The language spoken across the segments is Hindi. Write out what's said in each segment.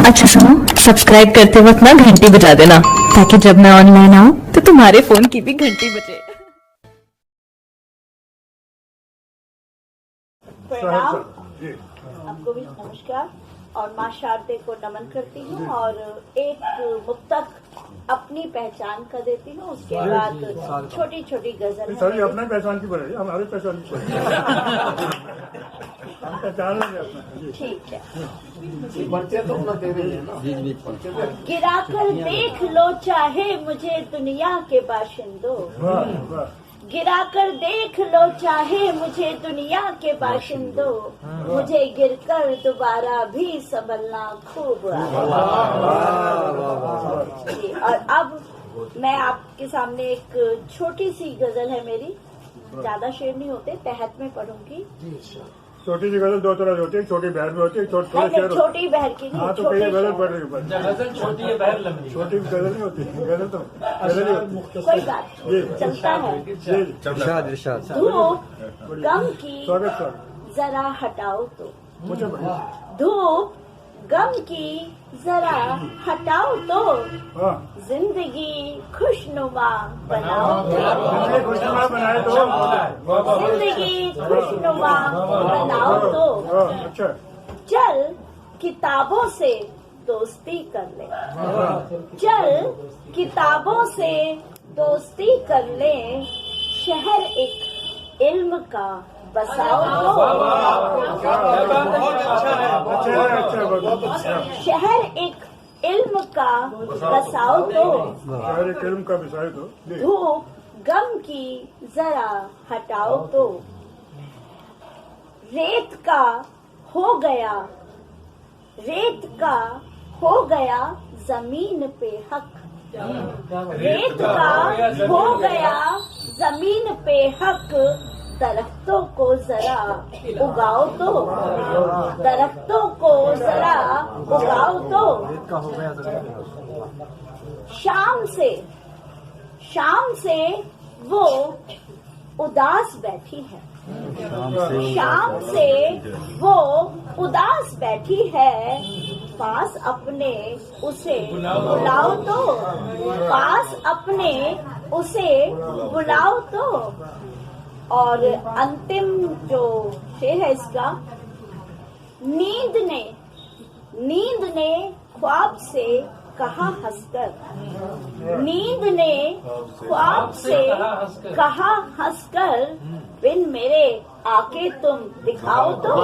अच्छा सुनो, सब्सक्राइब करते वक्त ना घंटी बजा देना, ताकि जब मैं ऑनलाइन आऊँ तो तुम्हारे फोन की भी घंटी बजे। प्रणाम, आपको भी नमस्कार और माँ शारदे को नमन करती हूँ और एक मुक्तक अपनी पहचान का देती हूँ। उसके बाद छोटी छोटी गजल सारी अपना पहचान की बढ़ाई, हमारे पहचान की हम पहचान लेंगे अपना। ठीक है। बच्चे तो अपना दे रहे हैं ना। गिरा कर देख लो चाहे मुझे दुनिया के बाशिंदों, गिरा कर देख लो चाहे मुझे दुनिया के बाशिंदों, मुझे गिरकर दोबारा भी संभलना खूब आएगा। और अब मैं आपके सामने एक छोटी सी गजल है मेरी, ज्यादा शेर नहीं होते, तहत में पढ़ूंगी। छोटी सी गजल दो तरह होती है, छोटी बहर में होती है, छोटी बहर की नहीं। हाँ तो कई गजल पढ़ रही हूँ। गजल छोटी है, बहर लंबी। छोटी गजल नहीं होती, गजल तो गजल ही होती है। कोई बात चलता है। धूप गम की जरा हटाओ तो, धूप गम की जरा हटाओ तो, जिंदगी खुशनुमा बनाओ तो, खुशनुमा बनाए तो, जिंदगी खुशनुमा बनाओ तो, अच्छा चल किताबों से दोस्ती कर ले, चल किताबों से दोस्ती कर ले, शहर एक इल्म का बसाओ तो, शहर एक इल्म का बसाओ तो, शहर एक इल्म का बसाओ तो, धूप गम की जरा हटाओ तो, रेत का हो गया, रेत का हो गया जमीन पे हक, रेत का हो गया जमीन पे हक, दरख्तों को जरा उगाओ तो, दरख्तों को जरा उगाओ तो, शाम से वो उदास बैठी है, शाम से वो उदास बैठी है, पास अपने उसे बुलाओ तो, पास अपने उसे बुलाओ तो। और अंतिम जो शेर है इसका, नींद ने ख्वाब से कहा हंसकर, नींद ने ख्वाब से कहा हंसकर, बिन मेरे आके तुम दिखाओ तो,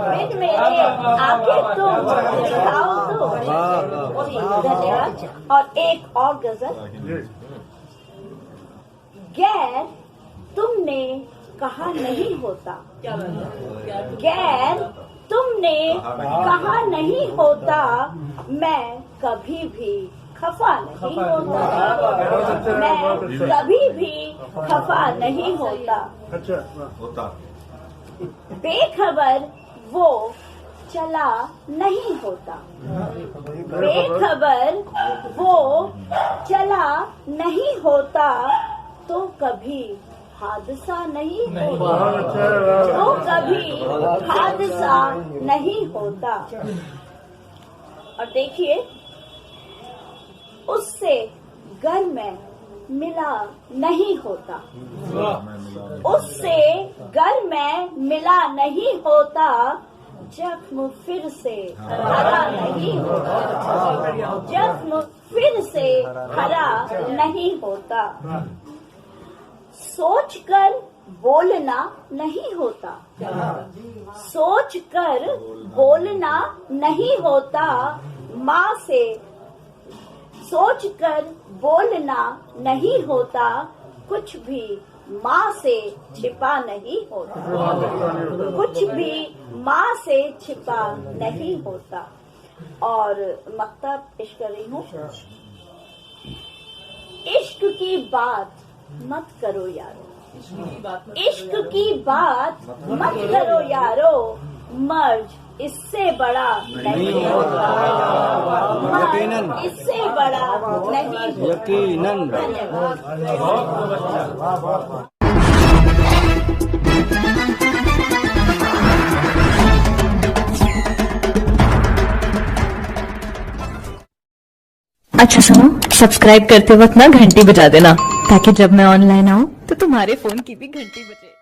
बिन मेरे आके तुम दिखाओ तो। धन्यवाद। और एक और गजल, गैर तुमने कहा नहीं होता, गैर तुमने कहा नहीं होता, मैं कभी भी खफा नहीं होता, मैं कभी भी खफा नहीं होता। अच्छा बेखबर वो चला नहीं होता, बेखबर वो चला नहीं होता, तो कभी हादसा नहीं होता, तो कभी हादसा नहीं होता। और देखिए, उससे घर में मिला नहीं होता, उससे घर में मिला नहीं होता, जख्म फिर से हरा नहीं होता, जख्म फिर से हरा नहीं होता। सोचकर बोलना नहीं होता, सोचकर बोलना नहीं होता, माँ से सोचकर बोलना नहीं होता, कुछ भी माँ से छिपा नहीं होता, कुछ भी माँ से छिपा नहीं होता। और मक्ता पेश कर रही हूँ, इश्क की बात मत करो यारो, इश्क की बात मत करो यारो, मर्ज इससे बड़ा नहीं होता, मर्ज इससे बड़ा नहीं होता। यकीनन। धन्यवाद। अच्छा सुनो, सब्सक्राइब करते वक्त ना घंटी बजा देना, ताकि जब मैं ऑनलाइन आऊँ तो तुम्हारे फोन की भी घंटी बजे।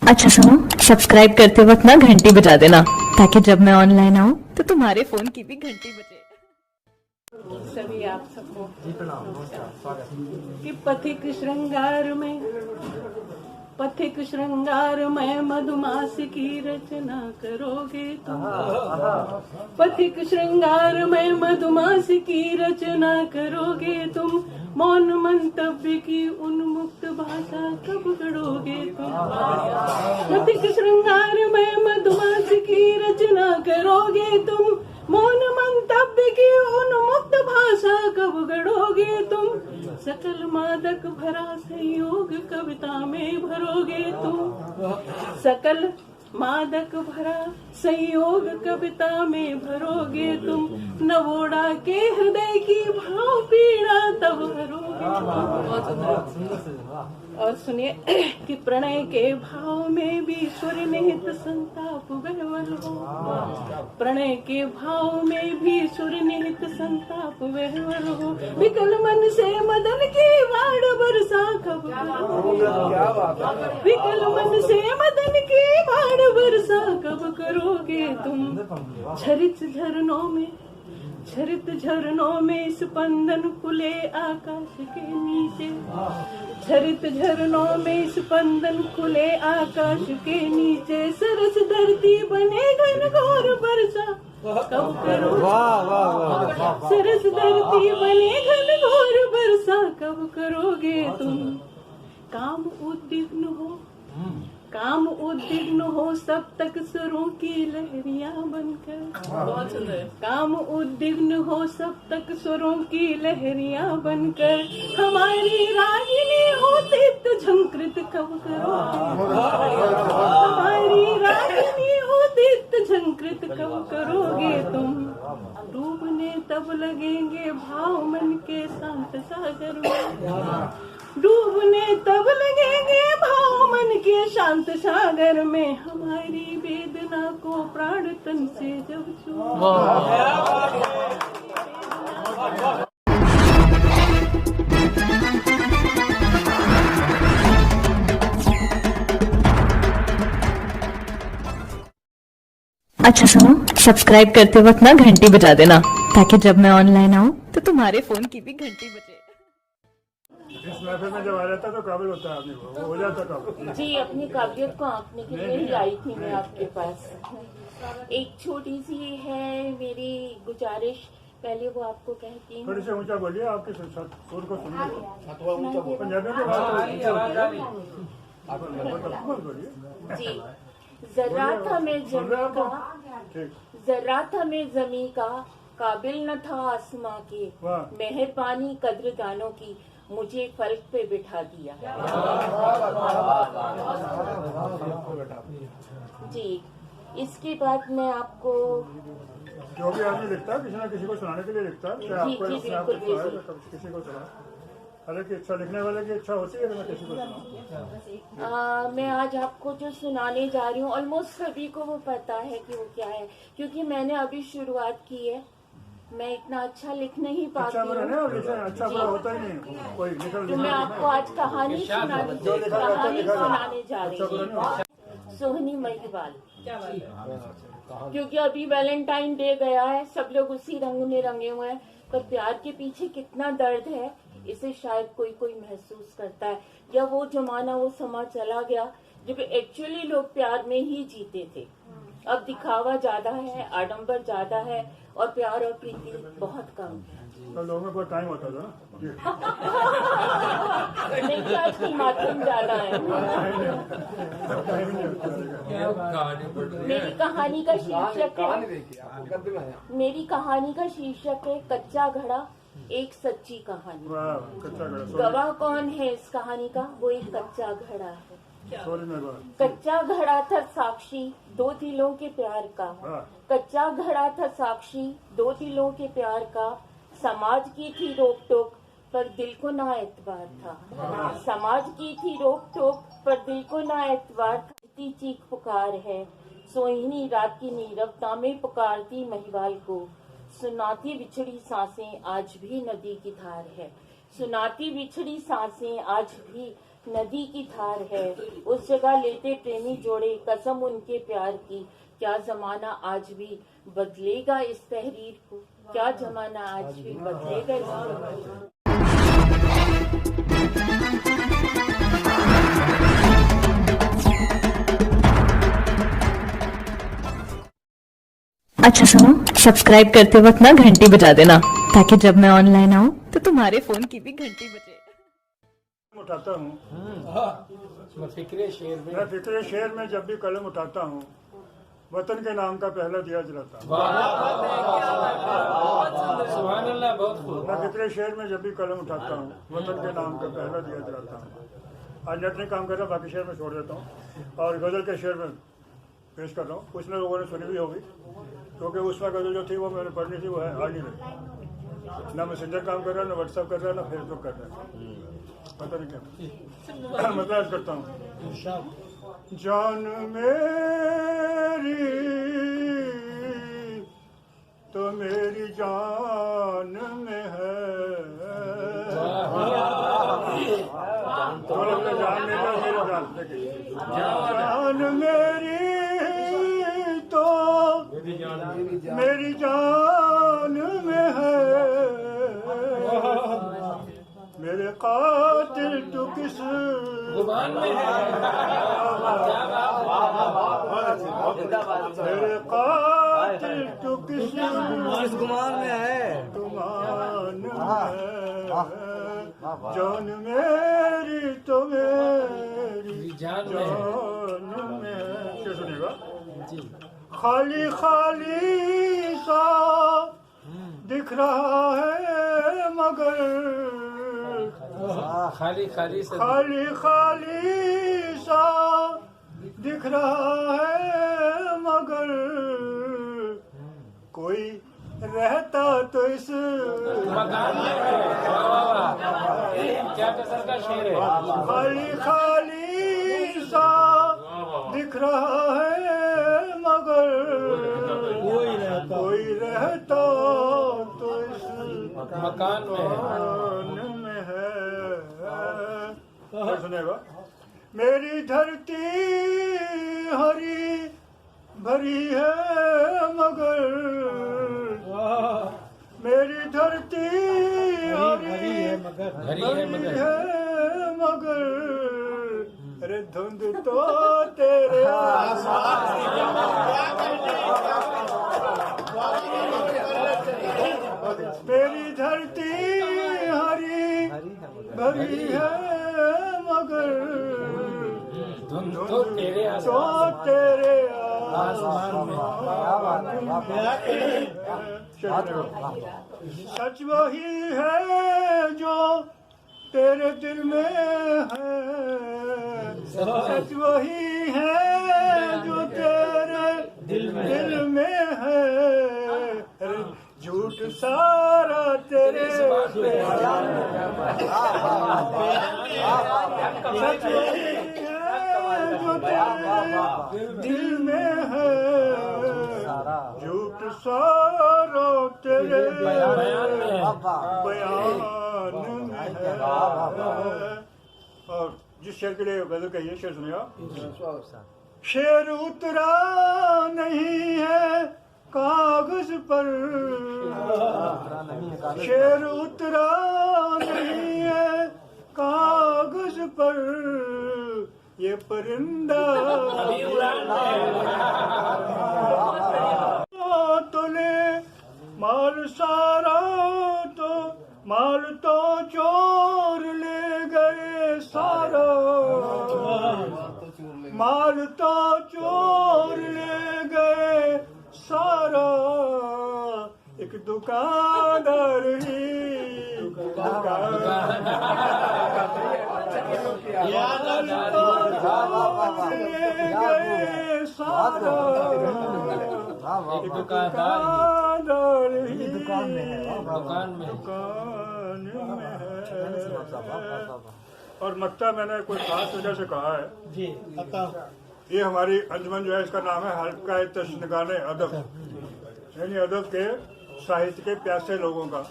अच्छा सुनो, सब्सक्राइब करते वक्त ना घंटी बजा देना, ताकि जब मैं ऑनलाइन आऊँ तो तुम्हारे फोन की भी घंटी बजे। सभी आप सबको कि पथिक श्रृंगार में मधुमास की रचना करोगे तुम। पथिक श्रृंगार में मधुमास की रचना करोगे तुम। मौन मंतव्य की उन्मुक्त भाषा कब गढ़ोगे तुम। पथिक श्रृंगार में मधुमास की रचना करोगे तुम। मौन मंतव्य की उन्मुक्त भाषा कब गढ़ोगे तुम। सकल मादक भरा संयोग कविता में भरोगे तुम। सकल मादक भरा संयोग कविता में भरोगे तुम। नवोड़ा के हृदय की भाव पीड़ा तब भरोगे तुम। और सुनिए कि प्रणय के भाव में भी स्वर निहित संताप वहवल हो। प्रणय के भाव में भी स्वर निहित संताप वहवल हो। विकल मन से मदन की वाड़ बरसा कब करोगे। विकल मन से मदन की वाड़ बरसा कब करोगे तुम। छरित झरनों में स्पंदन खुले आकाश के नीचे। छरित झरनों में स्पंदन खुले आकाश के नीचे। सरस धरती बने घन घोर वर्षा कब करोगे। सरस धरती बने घन घोर वर्षा कब करोगे तुम। काम उद्विग्न हो सब तक सुरों की लहरियां बनकर। काम उद्विग्न हो सब तक सुरों की लहरियां बनकर। हमारी रागिनी हो दीप्त झंकृत कब करोगे। हमारी रागिनी हो दीप्त झंकृत कब करोगे तुम। डूबने तब लगेंगे भाव मन के शांत सागर में। डूबने तब लगेंगे भाव मन के शांत सागर में। हमारी वेदना को प्राण तन से जब छू। अच्छा सुनो, सब्सक्राइब करते वक्त ना घंटी बजा देना, ताकि जब मैं ऑनलाइन आऊँ तो तुम्हारे फोन की भी घंटी बजे। इस महफिल में जब आ जाता तो काबिल होता है आदमी को, वो हो जाता काबिल। जी, अपनी काबिलियत को आंकने के लिए ही आई थी मैं आपके पास। एक छोटी सी है मेरी गुजारिश, पहले वो आपको कहती हूँ। थोड़ी से ऊंचा बोलिए, आपके सुर को सुनिए। पंजाबी में बात बोलिए जी। जरा था मैं जमी का काबिल न था आसमां के। मेहरबानी कद्रदानों की मुझे फलक पे बिठा दिया। जी, इसके बाद मैं आपको जो भी आदमी लिखता है किसी न किसी को सुनाने के लिए लिखता है। क्या आपको जी, बिल्कुल। किसी को सुना, हालांकि इच्छा लिखने वाले की इच्छा होती है कि मैं किसी को सुनाऊं। मैं आज आपको जो सुनाने जा रही हूँ ऑलमोस्ट सभी को वो पता है कि वो क्या है, क्योंकि मैंने अभी शुरुआत की है। मैं इतना अच्छा लिख नहीं पाती हूँ। अच्छा बुरा होता ही नहीं कोई। तो मैं आपको आज कहानी सुनाने जा रही हूँ। सोहनी महिवाल। क्योंकि अभी वैलेंटाइन डे गया है, सब लोग उसी रंग में रंगे हुए हैं, पर प्यार के पीछे कितना दर्द है इसे शायद कोई महसूस करता है। या वो जमाना, वो समा चला गया जब एक्चुअली लोग प्यार में ही जीते थे। अब दिखावा ज्यादा है, आडंबर ज्यादा है, और प्यार और प्रीति बहुत कम है। तो लोगों में कोई टाइम होता था नहीं, आजकल माध्यम ज्यादा है। मेरी कहानी का शीर्षक है कच्चा घड़ा, एक सच्ची कहानी। गवाह कौन है इस कहानी का? वो एक कच्चा घड़ा है। कच्चा घड़ा था साक्षी दो दिलों के प्यार का। कच्चा घड़ा था साक्षी दो दिलों के प्यार का। समाज की थी रोक टोक पर दिल को ना एतबार था। समाज की थी रोक टोक पर दिल को ना एतबार था। इतनी चीख पुकार है सोहिनी रात की नीरवता में पुकारती महिवाल को। सुनाती बिछड़ी सांसें आज भी नदी की धार है। सुनाती बिछड़ी सांसें आज भी नदी की धार है। उस जगह लेते प्रेमी जोड़े कसम उनके प्यार की। क्या जमाना आज भी बदलेगा इस तहरीर को? क्या जमाना आज भी बदलेगा इस तहरीर को? अच्छा सुनो, सब्सक्राइब करते वक्त ना घंटी बजा देना, ताकि जब मैं ऑनलाइन आऊँ तो तुम्हारे फोन की भी घंटी बजे। उठाता हूँ मैं फिक्रे शेर में मैं फिक्रे शेर में जब भी कलम उठाता हूँ वतन के नाम का पहला दिया जलाता हूँ। सुभान अल्लाह, बहुत खूब। मैं फिक्रे शेर में जब भी कलम उठाता हूँ वतन के नाम का पहला दिया जलाता हूँ। आज नेट नहीं काम कर रहा, बाकी शेर में छोड़ देता हूँ और गजल के शेर में पेश कर रहा हूँ। कुछ लोगों ने सुनी भी होगी क्योंकि उसमें गजल जो थी वो मैंने पढ़नी थी, वो है आ नहीं रही। ना मैसेंजर काम कर रहा है, ना व्हाट्सएप कर रहा है, ना फेसबुक कर रहा है, पता नहीं क्या। मैं प्रयास करता हूँ। जान मेरी तो मेरी जान में है, जान मेरी जान मेरी तो मेरी जान में है। मेरे कातिल तो किस जुबान में है। मेरे कातिल तो किस गुमान में है, गुमान में है। जान मेरी तो मेरी जान में है। क्या सुनिएगा? खाली खाली सा दिख रहा है मगर खाली खाली से खाली खाली सा दिख रहा है मगर कोई रहता तो इस मकान में है। क्या कसर का शेर है। खाली खाली सा दिख रहा है मगर कोई रहता तो इस मकान में है। मकान में है। क्या सुनेगा? मेरी धरती हरी भरी है मगर मेरी धरती हरी भरी है मगर अरे धुंध तो तेरे मेरी धरती हरी भरी है मगर धुन तो तेरे तो तेरे आसमान सच वही है जो तेरे दिल में है। सच वही है जो तेरे दिल में है। अरे झूठ सारा तेरे सच वही है जो तेरे दिल में है। झूठ सारा तेरे बयान में है। और जिस शेर के लिए गजल कहिए, शेर सुनिएगा। शेर उतरा नहीं है कागज पर, शेर उतरा नहीं है कागज पर, ये परिंदा तो ले माल सारा तो माल तो चोर ले गए सारा, माल तो चोर ले गए सारा। एक दुकानदार ही ले गए सारा। एक दुकानदार ही दुकान में में है। और मक्ता मैंने कोई खास वजह से कहा है जी ये हमारी अंजुमन जो है इसका नाम है हल्का तशनगाने अदब, यानी अदब के साहित्य के प्यासे लोगों का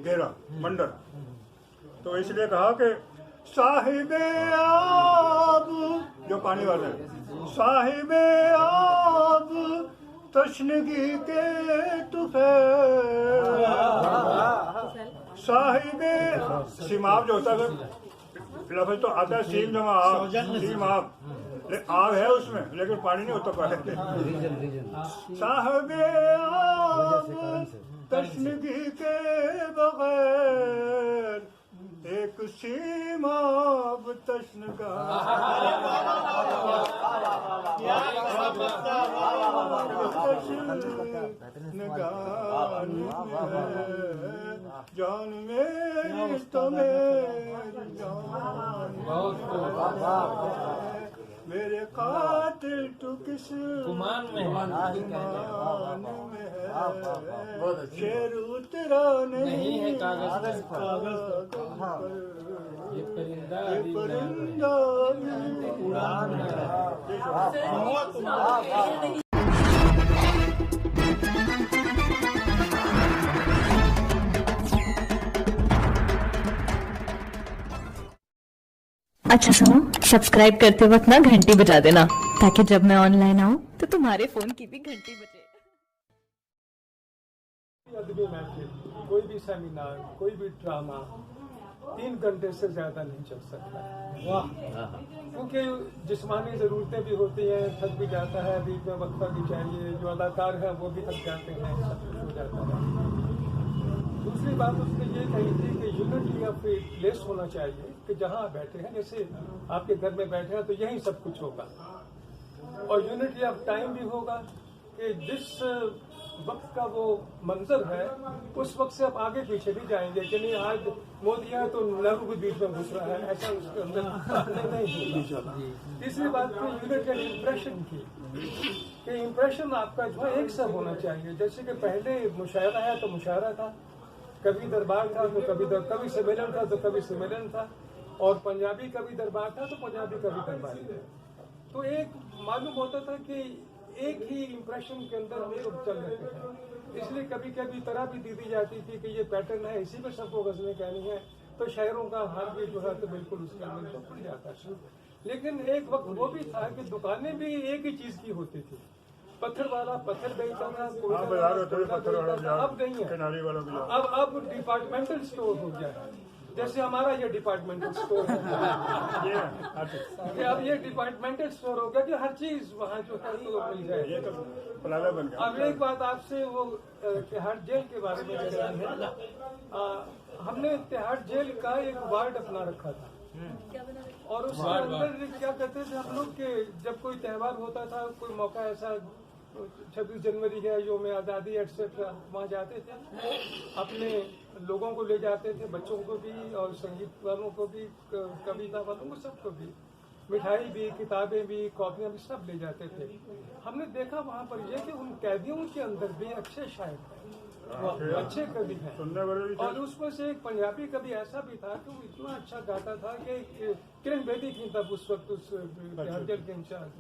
घेरा मंडल। तो इसलिए कहा कि साहिबे आब, जो पानी वाले हैं, साहिबे आब तशनगी के तुफैल, साहिबे सीमाब जो होता है लफ्ज तो आता है सीम जमा आब, सीम आब, आब है उसमें लेकिन पानी नहीं होता पाए। साहिबे आब तशनगी के बगैर एक सीमाब तशनगा, जान मेरी तो मेरी जान, मेरे कातिल तू किस गुमान में है। गुमान में है, शेर उतरा नहीं है कागज पर, ये परिंदा ये अभी परिंदा उड़ान है। अच्छा सुनो, सब्सक्राइब करते वक्त ना घंटी बजा देना ताकि जब मैं ऑनलाइन आऊँ तो तुम्हारे फोन की भी घंटी बजे। अदबी महफिल, कोई भी सेमिनार, कोई भी ड्रामा 3 घंटे से ज्यादा नहीं चल सकता। वाह, क्योंकि जिस्मानी जरूरतें भी होती हैं, थक भी जाता है, बीच में वक्फा भी चाहिए, जो अदाकार है वो भी थक जाते हैं, सब कुछ हो जाता है। दूसरी बात उसने ये कही थी कि यूनिटी ऑफ प्लेस होना चाहिए कि जहाँ आप बैठे हैं, जैसे आपके घर में बैठे हैं तो यही सब कुछ होगा, और यूनिटी ऑफ टाइम भी होगा कि जिस वक्त का वो मंजर है उस वक्त से आप आगे पीछे भी जाएंगे कि नहीं आज मोदी है तो नेहरू भी बीच में घुस रहा है, ऐसा उसके अंदर नहीं होगा। तीसरी बात तो यूनिट एंड इम्प्रेशन की कि इम्प्रेशन आपका जो है एक सा होना चाहिए। जैसे कि पहले मुशायरा है तो मुशायरा था, कभी दरबार था तो कभी सम्मेलन था तो कभी सम्मेलन था, और पंजाबी कभी दरबार था तो पंजाबी कभी दरबार था। तो एक मालूम होता था कि एक ही इम्प्रेशन के अंदर हम लोग चल रहे हैं, इसलिए कभी कभी तरह भी दी जाती थी कि ये पैटर्न है, इसी पे सबको गजलें कहनी है, तो शायरों का हाल भी जो है तो बिल्कुल उसके अंदर तो खुल जाता था। लेकिन एक वक्त वो भी था कि दुकानें भी एक ही चीज की होती थी, पत्थर वाला पत्थर बेचता था, अब नहीं है, अब डिपार्टमेंटल स्टोर हो गया है। जैसे हमारा ये डिपार्टमेंटल स्टोर है, अब ये डिपार्टमेंटल स्टोर हो गया कि हर चीज वहाँ जो है तो मिल जाए। अब एक बात आपसे वो तिहाड़ जेल के बारे में कहनी है। हमने तिहाड़ जेल का एक वार्ड अपना रखा था, और उसके अंदर क्या कहते थे हम लोग के जब कोई त्यौहार होता था, कोई मौका ऐसा 26 जनवरी है, योम आज़ादी एटसेट्रा, वहाँ जाते थे, अपने लोगों को ले जाते थे, बच्चों को भी और संगीत वालों को भी, कविता वालों को, सबको भी, मिठाई भी, किताबें भी, कॉपियाँ भी, सब ले जाते थे। हमने देखा वहाँ पर ये कि उन कैदियों के अंदर भी अच्छे शायर हैं, अच्छे कवि हैं, और उसमें से एक पंजाबी कवि ऐसा भी था कि वो इतना अच्छा गाता था कि किरण बेदी थी तब उस वक्त उस जेल के इंचार्ज,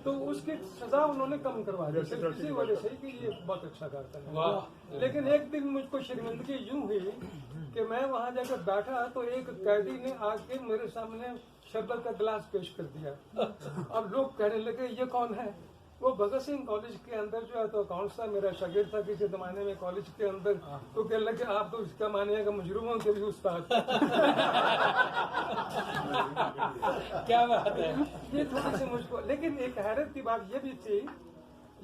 तो उसकी सजा उन्होंने कम करवा दी इसी वजह से कि ये बहुत अच्छा गाता है। लेकिन एक दिन मुझको शर्मिंदगी यूं हुई कि मैं वहाँ जाकर बैठा तो एक कैदी ने आके मेरे सामने शरबत का गिलास पेश कर दिया। अब लोग कहने लगे ये कौन है? वो भगत सिंह कॉलेज के अंदर जो है तो अकाउंट्स था, मेरा शागिर्द था किसी जमाने में कॉलेज के अंदर, तो कहने लगे आप तो इसका मानिएगा मजरूमों के भी उस्ताद। क्या बात है। ये थोड़ी सी मुझको, लेकिन एक हैरत की बात ये भी थी,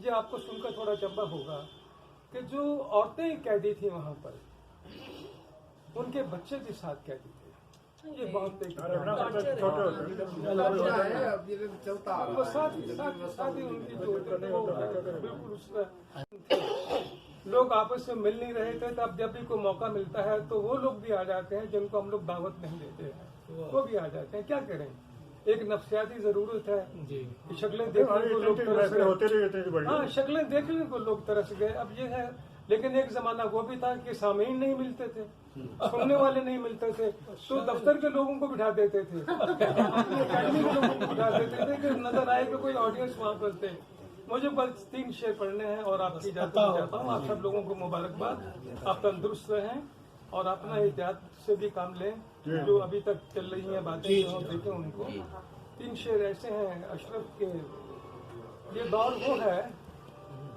ये आपको सुनकर थोड़ा चंबा होगा कि जो औरतें कैदी थी वहाँ पर, उनके बच्चे भी साथ कैदी थे। ये बहुत वो साथ ही उनकी जो बिल्कुल उसका लोग आपस में मिल नहीं रहे थे, तब जब भी कोई मौका मिलता है तो वो लोग भी आ जाते हैं जिनको हम लोग दावत नहीं देते हैं, वो भी आ जाते हैं। क्या करें, एक नफ्सियाती जरूरत है, शक्लें देखने को लोग तरस गए। हाँ, शक्लें देखने को लोग तरस गए। अब ये है लेकिन एक जमाना वो भी था कि सामीन नहीं मिलते थे, सुनने वाले नहीं मिलते थे, तो दफ्तर के लोगों को बिठा देते थे, अकेडमी के लोगों को बिठा देते थे कि नजर आए कि कोई ऑडियंस वहाँ पर थे। मुझे बस 3 शेर पढ़ने हैं और आपकी इजाजत चाहता हूँ। आप सब लोगों को मुबारकबाद, आप तंदुरुस्त रहें और अपना एहतियात से भी काम लें। जो अभी तक चल रही हैं बातें जो हम देखें उनको। 3 शेर ऐसे हैं अशरफ के, ये दौर वो है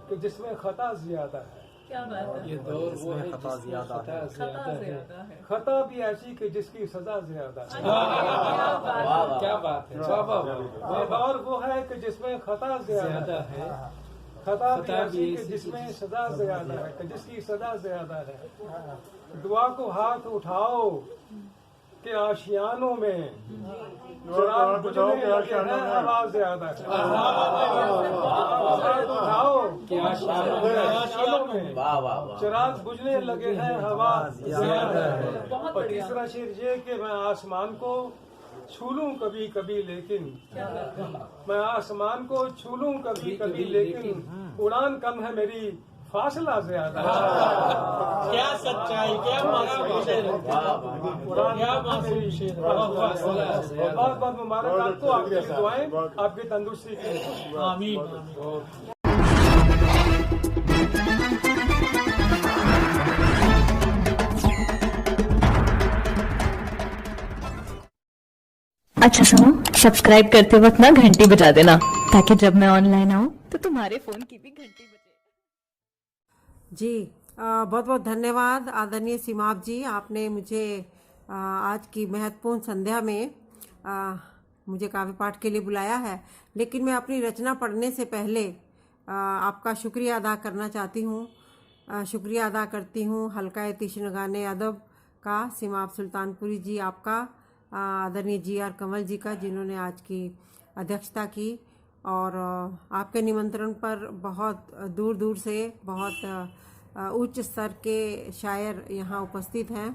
कि जिसमें खता ज्यादा है। क्या बात है। ये दौर वो है जिसमें खता ज्यादा है। खता भी ऐसी कि जिसकी सजा ज्यादा है। क्या बात है। ये दौर वो है कि जिसमें खता ज्यादा है, खता भी ऐसी कि जिसमें सजा ज्यादा है, कि जिसकी सजा ज्यादा है। दुआ को हाथ उठाओ के आशियानों में चिराग बुझने लगे हैं, आवाज ज्यादा है। हाथ उठाओ के आशियानों में चिराग बुझने लगे हैं, आवाज ज्यादा है। और तीसरा शेर ये कि मैं आसमान को छू लूं कभी कभी, लेकिन मैं आसमान को छू लूं कभी कभी, लेकिन उड़ान कम है मेरी, फासला ज्यादा है। क्या सच्चाई, क्या मासूम शेर है, क्या मासूम शेर है। बहुत बहुत मुबारक आपको, आपकी दुआएं, आपकी तंदुरुस्ती की। आमीन। अच्छा सुनो, सब्सक्राइब करते वक्त ना घंटी बजा देना, ताकि जब मैं ऑनलाइन आऊँ तो तुम्हारे फोन की भी घंटी बजे। जी बहुत बहुत धन्यवाद आदरणीय सीमाप जी, आपने मुझे आज की महत्वपूर्ण संध्या में मुझे काव्य पाठ के लिए बुलाया है। लेकिन मैं अपनी रचना पढ़ने से पहले आपका शुक्रिया अदा करना चाहती हूँ। शुक्रिया अदा करती हूँ हल्का तीक्ष्ण गाने अदब का सीमाप सुल्तानपुरी जी, आपका आदरणीय GR कंवल जी का, जिन्होंने आज की अध्यक्षता की। और आपके निमंत्रण पर बहुत दूर दूर से बहुत उच्च स्तर के शायर यहाँ उपस्थित हैं,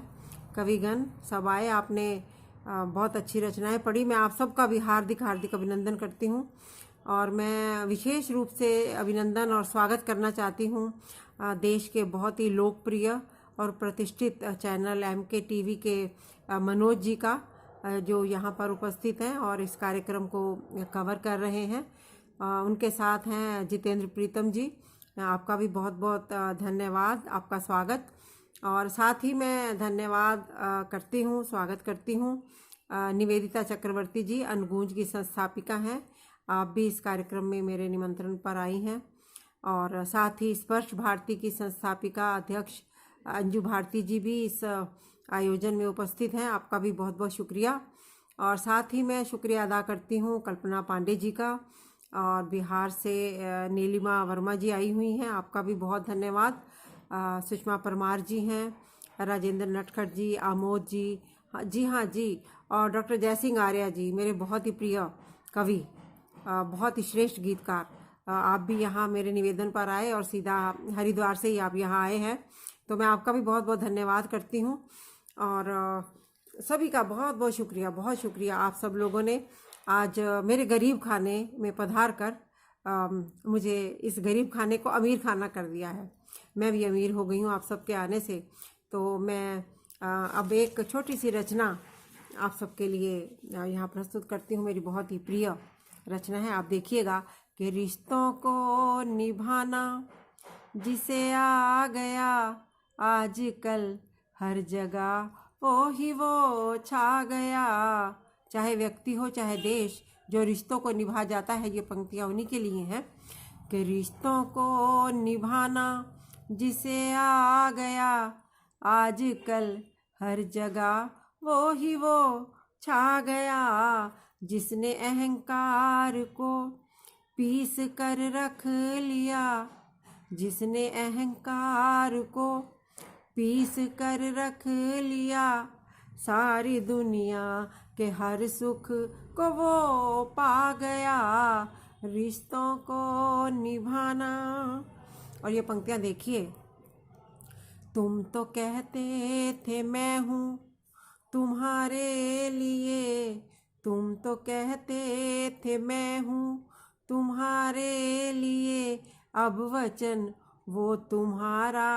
कविगण सब आए। आपने बहुत अच्छी रचनाएं पढ़ी। मैं आप सबका भी हार्दिक हार्दिक अभिनंदन करती हूँ। और मैं विशेष रूप से अभिनंदन और स्वागत करना चाहती हूँ देश के बहुत ही लोकप्रिय और प्रतिष्ठित चैनल MK TV के मनोज जी का, जो यहाँ पर उपस्थित हैं और इस कार्यक्रम को कवर कर रहे हैं। उनके साथ हैं जितेंद्र प्रीतम जी, आपका भी बहुत बहुत धन्यवाद, आपका स्वागत। और साथ ही मैं धन्यवाद करती हूँ, स्वागत करती हूँ निवेदिता चक्रवर्ती जी, अनुगूंज की संस्थापिका हैं। आप भी इस कार्यक्रम में मेरे निमंत्रण पर आई हैं। और साथ ही स्पर्श भारती की संस्थापिका अध्यक्ष अंजू भारती जी भी इस आयोजन में उपस्थित हैं, आपका भी बहुत बहुत शुक्रिया। और साथ ही मैं शुक्रिया अदा करती हूँ कल्पना पांडे जी का, और बिहार से नीलिमा वर्मा जी आई हुई हैं, आपका भी बहुत धन्यवाद। सुषमा परमार जी हैं, राजेंद्र नटखट जी, आमोद जी, जी हाँ जी, और डॉक्टर जयसिंह आर्या जी, मेरे बहुत ही प्रिय कवि, बहुत ही श्रेष्ठ गीतकार। आप भी यहाँ मेरे निवेदन पर आए और सीधा हरिद्वार से ही आप यहाँ आए हैं, तो मैं आपका भी बहुत बहुत धन्यवाद करती हूँ। और सभी का बहुत बहुत शुक्रिया, बहुत शुक्रिया। आप सब लोगों ने आज मेरे गरीब खाने में पधार कर मुझे इस गरीब खाने को अमीर खाना कर दिया है। मैं भी अमीर हो गई हूँ आप सबके आने से। तो मैं अब एक छोटी सी रचना आप सबके लिए यहाँ प्रस्तुत करती हूँ। मेरी बहुत ही प्रिय रचना है, आप देखिएगा कि रिश्तों को निभाना जिसे आ गया आजकल हर जगह वो ही वो छा गया। चाहे व्यक्ति हो चाहे देश, जो रिश्तों को निभा जाता है, ये पंक्तियाँ उन्हीं के लिए हैं कि रिश्तों को निभाना जिसे आ गया आजकल हर जगह वो ही वो छा गया। जिसने अहंकार को पीस कर रख लिया, जिसने अहंकार को पीस कर रख लिया, सारी दुनिया के हर सुख को वो पा गया। रिश्तों को निभाना। और ये पंक्तियाँ देखिए, तुम तो कहते थे मैं हूँ तुम्हारे लिए, तुम तो कहते थे मैं हूँ तुम्हारे लिए, अब वचन वो तुम्हारा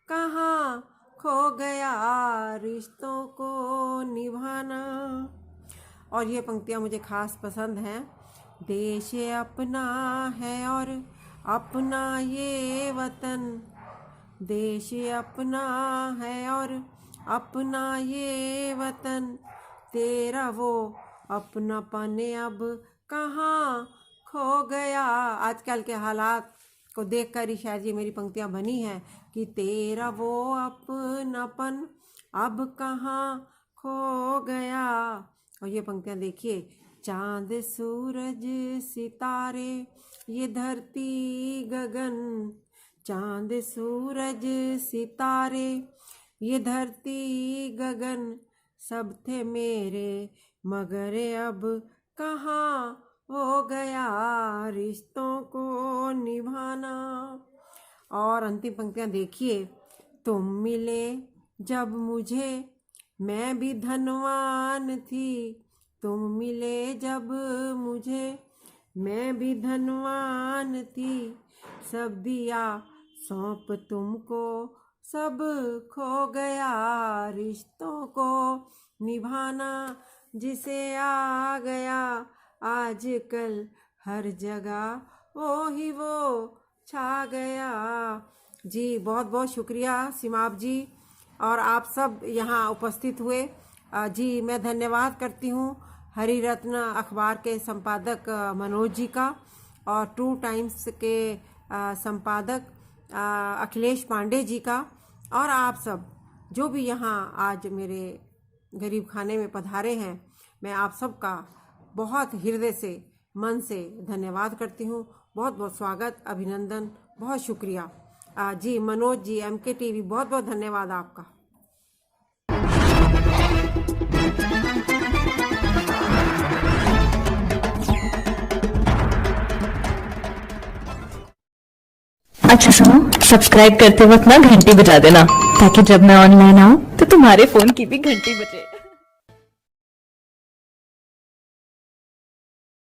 कहाँ खो गया रिश्तों को निभाना। और ये पंक्तियाँ मुझे खास पसंद हैं। देश अपना है और अपना ये वतन, देश अपना है और अपना ये वतन, तेरा वो अपनापन अब कहाँ खो गया। आजकल के हालात को देखकर ही शायद ये मेरी पंक्तियाँ बनी हैं कि तेरा वो अपनापन अब कहाँ खो गया। और ये पंक्तियाँ देखिए, चांद सूरज सितारे ये धरती गगन, चांद सूरज सितारे ये धरती गगन, सब थे मेरे मगर अब कहाँ हो गया रिश्तों को निभाना। और अंतिम पंक्तियाँ देखिए, तुम मिले जब मुझे मैं भी धनवान थी, तुम मिले जब मुझे मैं भी धनवान थी, सब दिया सौंप तुमको सब खो गया रिश्तों को निभाना, जिसे आ गया आजकल हर जगह वो ही वो छा गया। जी बहुत बहुत शुक्रिया सीमाब जी और आप सब यहाँ उपस्थित हुए। जी मैं धन्यवाद करती हूँ हरी रत्न अखबार के संपादक मनोज जी का और ट्रू टाइम्स के संपादक अखिलेश पांडे जी का, और आप सब जो भी यहाँ आज मेरे गरीब खाने में पधारे हैं, मैं आप सब का बहुत हृदय से मन से धन्यवाद करती हूँ। बहुत बहुत स्वागत, अभिनंदन, बहुत शुक्रिया। जी मनोज जी, MK TV, बहुत बहुत धन्यवाद आपका। अच्छा सुनो, सब्सक्राइब करते वक्त ना घंटी बजा देना ताकि जब मैं ऑनलाइन आऊँ तो तुम्हारे फोन की भी घंटी बजे।